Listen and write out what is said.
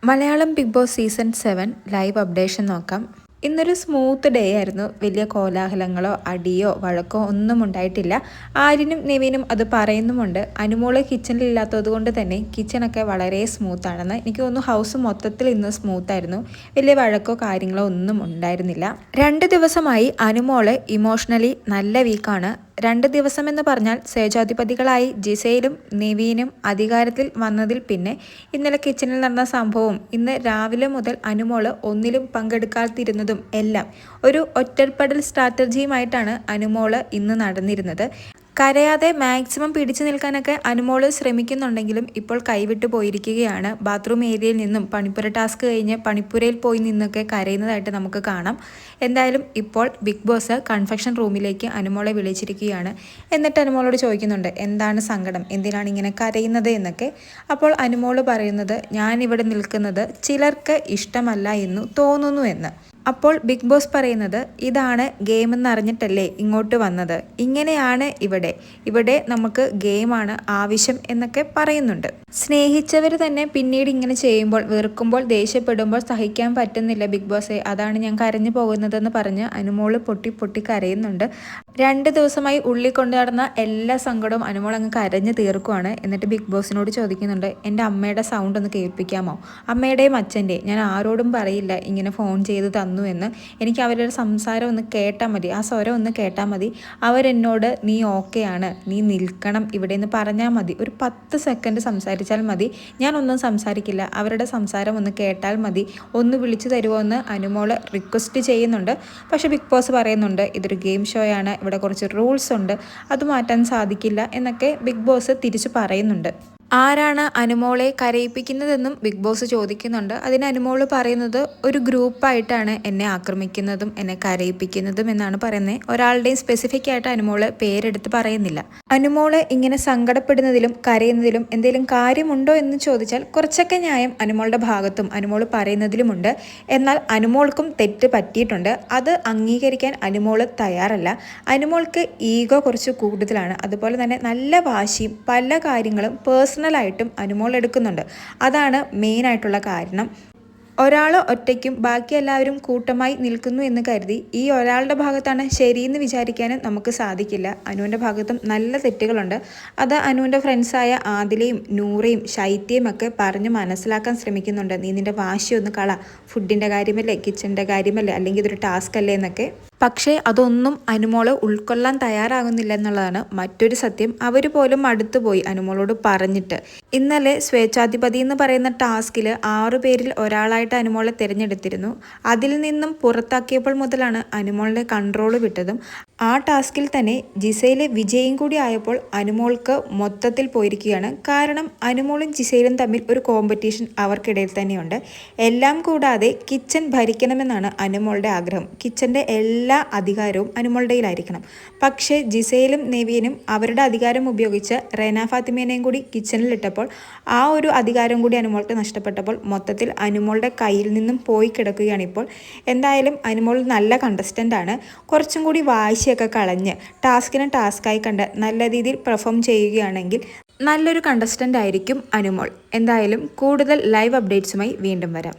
Malayalam Big Boss season 7 live updation നോക്കാം. ഇന്നൊരു smooth day ആയിരുന്നു. വലിയ കോലാഹലങ്ങളോ അടിയോ വഴക്കോ ഒന്നും ഉണ്ടായിട്ടില്ല. ആര്യനും നിവിനും അത് പറയുന്നുമുണ്ട്. അനുമോള് കിച്ചണിൽ ഇല്ലാത്തത് കൊണ്ട് തന്നെ കിച്ചണൊക്കെ വളരെ സ്മൂത്താണെന്ന്. എനിക്ക് തോന്നുന്നു ഹൗസ് മൊത്തത്തിൽ ഇന്ന് സ്മൂത്തായിരുന്നു. വലിയ വഴക്കോ കാര്യങ്ങളോ ഒന്നും ഉണ്ടായിരുന്നില്ല. 2 ദിവസമായി അനുമോള് ഇമോഷണലി നല്ല വീക്കാണ്. 2 ദിവസം എന്ന് പറഞ്ഞാൽ സ്വേച്ഛാധിപതികളായി ജിസയിലും നിവീനും അധികാരത്തിൽ വന്നതിൽ പിന്നെ ഇന്നലെ കിച്ചണിൽ നടന്ന സംഭവവും ഇന്ന് രാവിലെ മുതൽ അനുമോള് ഒന്നിലും പങ്കെടുക്കാതിരുന്നതും എല്ലാം ഒരു ഒറ്റപ്പെടൽ സ്ട്രാറ്റജിയുമായിട്ടാണ് അനുമോള് ഇന്ന് നടന്നിരുന്നത്. കരയാതെ മാക്സിമം പിടിച്ചു നിൽക്കാനൊക്കെ അനുമോള് ശ്രമിക്കുന്നുണ്ടെങ്കിലും ഇപ്പോൾ കൈവിട്ടു പോയിരിക്കുകയാണ്. ബാത്റൂം ഏരിയയിൽ നിന്നും പണിപ്പുര ടാസ്ക് കഴിഞ്ഞ് പണിപ്പുരയിൽ പോയി നിന്നൊക്കെ കരയുന്നതായിട്ട് നമുക്ക് കാണാം. എന്തായാലും ഇപ്പോൾ ബിഗ് ബോസ് കൺഫെക്ഷൻ റൂമിലേക്ക് അനുമോളെ വിളിച്ചിരിക്കുകയാണ്. എന്നിട്ട് അനുമോളോട് ചോദിക്കുന്നുണ്ട്, എന്താണ് സങ്കടം, എന്തിനാണ് ഇങ്ങനെ കരയുന്നത് എന്നൊക്കെ. അപ്പോൾ അനുമോള് പറയുന്നത്, ഞാനിവിടെ നിൽക്കുന്നത് ചിലർക്ക് ഇഷ്ടമല്ല എന്ന് തോന്നുന്നു എന്ന്. അപ്പോൾ ബിഗ് ബോസ് പറയുന്നത്, ഇതാണ് ഗെയിം എന്നറിഞ്ഞിട്ടല്ലേ ഇങ്ങോട്ട് വന്നത്, ഇങ്ങനെയാണ് ഇവിടെ നമുക്ക് ഗെയിമാണ് ആവശ്യം എന്നൊക്കെ പറയുന്നുണ്ട്. സ്നേഹിച്ചവർ തന്നെ പിന്നീട് ഇങ്ങനെ ചെയ്യുമ്പോൾ, വെറുക്കുമ്പോൾ, ദേഷ്യപ്പെടുമ്പോൾ സഹിക്കാൻ പറ്റുന്നില്ല ബിഗ് ബോസെ, അതാണ് ഞാൻ കരഞ്ഞു പോകുന്നതെന്ന് പറഞ്ഞ് അനുമോള് പൊട്ടി കരയുന്നുണ്ട്. 2 ദിവസമായി ഉള്ളിൽ കൊണ്ടു നടന്ന എല്ലാ സങ്കടവും അനുമോൾ അങ്ങ് കരഞ്ഞു തീർക്കുവാണ്. എന്നിട്ട് ബിഗ് ബോസിനോട് ചോദിക്കുന്നുണ്ട്, എൻ്റെ അമ്മയുടെ സൗണ്ട് ഒന്ന് കേൾപ്പിക്കാമോ, അമ്മയുടെയും അച്ഛൻ്റെയും, ഞാൻ ആരോടും പറയില്ല ഇങ്ങനെ ഫോൺ ചെയ്ത് തന്നു എന്ന്. എനിക്ക് അവരുടെ സംസാരം ഒന്ന് കേട്ടാൽ മതി, ആ സ്വരം ഒന്ന് കേട്ടാൽ മതി. അവരെന്നോട് നീ ഓക്കെയാണ്, നീ നിൽക്കണം ഇവിടെ എന്ന് പറഞ്ഞാൽ മതി. ഒരു 10 സെക്കൻഡ് സംസാരിച്ചാൽ മതി, ഞാനൊന്നും സംസാരിക്കില്ല, അവരുടെ സംസാരം ഒന്ന് കേട്ടാൽ മതി, ഒന്ന് വിളിച്ചു തരുമോ എന്ന് അനുമോള് റിക്വസ്റ്റ് ചെയ്യുന്നുണ്ട്. പക്ഷെ ബിഗ് ബോസ് പറയുന്നുണ്ട്, ഇതൊരു ഗെയിം ഷോയാണ്, ഇവിടെ കുറച്ച് റൂൾസ് ഉണ്ട്, അത് മാറ്റാൻ സാധിക്കില്ല എന്നൊക്കെ ബിഗ് ബോസ് തിരിച്ചു പറയുന്നുണ്ട്. ആരാണ് അനുമോളെ കരയിപ്പിക്കുന്നതെന്നും ബിഗ് ബോസ് ചോദിക്കുന്നുണ്ട്. അതിന് അനുമോള് പറയുന്നത്, ഒരു ഗ്രൂപ്പായിട്ടാണ് എന്നെ ആക്രമിക്കുന്നതും എന്നെ കരയിപ്പിക്കുന്നതും എന്നാണ് പറയുന്നത്. ഒരാളുടെയും സ്പെസിഫിക് ആയിട്ട് അനുമോള് പേരെടുത്ത് പറയുന്നില്ല. അനുമോള് ഇങ്ങനെ സങ്കടപ്പെടുന്നതിലും കരയുന്നതിലും എന്തെങ്കിലും കാര്യമുണ്ടോ എന്ന് ചോദിച്ചാൽ കുറച്ചൊക്കെ ന്യായം അനുമോളുടെ ഭാഗത്തും അനുമോള് പറയുന്നതിലുമുണ്ട്. എന്നാൽ അനുമോൾക്കും തെറ്റ് പറ്റിയിട്ടുണ്ട്. അത് അംഗീകരിക്കാൻ അനുമോള് തയ്യാറല്ല. അനുമോൾക്ക് ഈഗോ കുറച്ച് കൂടുതലാണ്. അതുപോലെ തന്നെ നല്ല വാശിയും പല കാര്യങ്ങളും പേഴ്സണലായിട്ടും അനുമോൾ എടുക്കുന്നുണ്ട്. അതാണ് മെയിനായിട്ടുള്ള കാരണം. ഒരാൾ ഒറ്റയ്ക്കും ബാക്കി എല്ലാവരും കൂട്ടമായി നിൽക്കുന്നു എന്ന് കരുതി ഈ ഒരാളുടെ ഭാഗത്താണ് ശരിയെന്ന് വിചാരിക്കാനും നമുക്ക് സാധിക്കില്ല. അനുവിൻ്റെ ഭാഗത്തും നല്ല തെറ്റുകളുണ്ട്. അത് അനുവിൻ്റെ ഫ്രണ്ട്സായ ആദിലയും നൂറയും ശൈത്യയും ഒക്കെ പറഞ്ഞ് മനസ്സിലാക്കാൻ ശ്രമിക്കുന്നുണ്ട്. നീ നിൻ്റെ വാശിയൊന്ന് കള, ഫുഡിൻ്റെ കാര്യമല്ലേ, കിച്ചണിൻ്റെ കാര്യമല്ലേ, അല്ലെങ്കിൽ ഇതൊരു ടാസ്ക് അല്ലേ എന്നൊക്കെ. പക്ഷേ അതൊന്നും അനുമോള് ഉൾക്കൊള്ളാൻ തയ്യാറാകുന്നില്ല എന്നുള്ളതാണ് മറ്റൊരു സത്യം. അവർ പോലും അടുത്തുപോയി അനുമോളോട് പറഞ്ഞിട്ട്. ഇന്നലെ സ്വേച്ഛാധിപതി എന്ന് പറയുന്ന ടാസ്കിൽ 6 പേരിൽ ഒരാളായിട്ട് അനുമോളെ തിരഞ്ഞെടുത്തിരുന്നു. അതിൽ നിന്നും പുറത്താക്കിയപ്പോൾ മുതലാണ് അനുമോളുടെ കൺട്രോൾ വിട്ടതും. ആ ടാസ്കിൽ തന്നെ ജിസയിലെ വിജയം കൂടി ആയപ്പോൾ അനുമോൾക്ക് മൊത്തത്തിൽ പോയിരിക്കുകയാണ്. കാരണം അനുമോളും ജിസയിലും തമ്മിൽ ഒരു കോമ്പറ്റീഷൻ അവർക്കിടയിൽ തന്നെയുണ്ട്. എല്ലാം കൂടാതെ കിച്ചൺ ഭരിക്കണമെന്നാണ് അനുമോളുടെ ആഗ്രഹം. കിച്ചൻ്റെ എല്ലാ അധികാരവും അനുമോളുടെയിലായിരിക്കണം. പക്ഷേ ജിസയിലും നെവിയനും അവരുടെ അധികാരം ഉപയോഗിച്ച് റെന ഫാത്തിമേനെയും കൂടി കിച്ചണിൽ ഇട്ടപ്പോൾ ആ ഒരു അധികാരം കൂടി അനുമോൾക്ക് നഷ്ടപ്പെട്ടപ്പോൾ മൊത്തത്തിൽ അനുമോളുടെ കയ്യിൽ നിന്നും പോയി കിടക്കുകയാണ് ഇപ്പോൾ. എന്തായാലും അനുമോൾ നല്ല കണ്ടസ്റ്റൻ്റ് ആണ്. കുറച്ചും കൂടി വാശിയൊക്കെ കളഞ്ഞ് ടാസ്കിനെ ടാസ്കായി കണ്ട് നല്ല രീതിയിൽ പെർഫോം ചെയ്യുകയാണെങ്കിൽ നല്ലൊരു കണ്ടസ്റ്റൻ്റ് ആയിരിക്കും അനുമോൾ. എന്തായാലും കൂടുതൽ ലൈവ് അപ്ഡേറ്റ്സുമായി വീണ്ടും വരാം.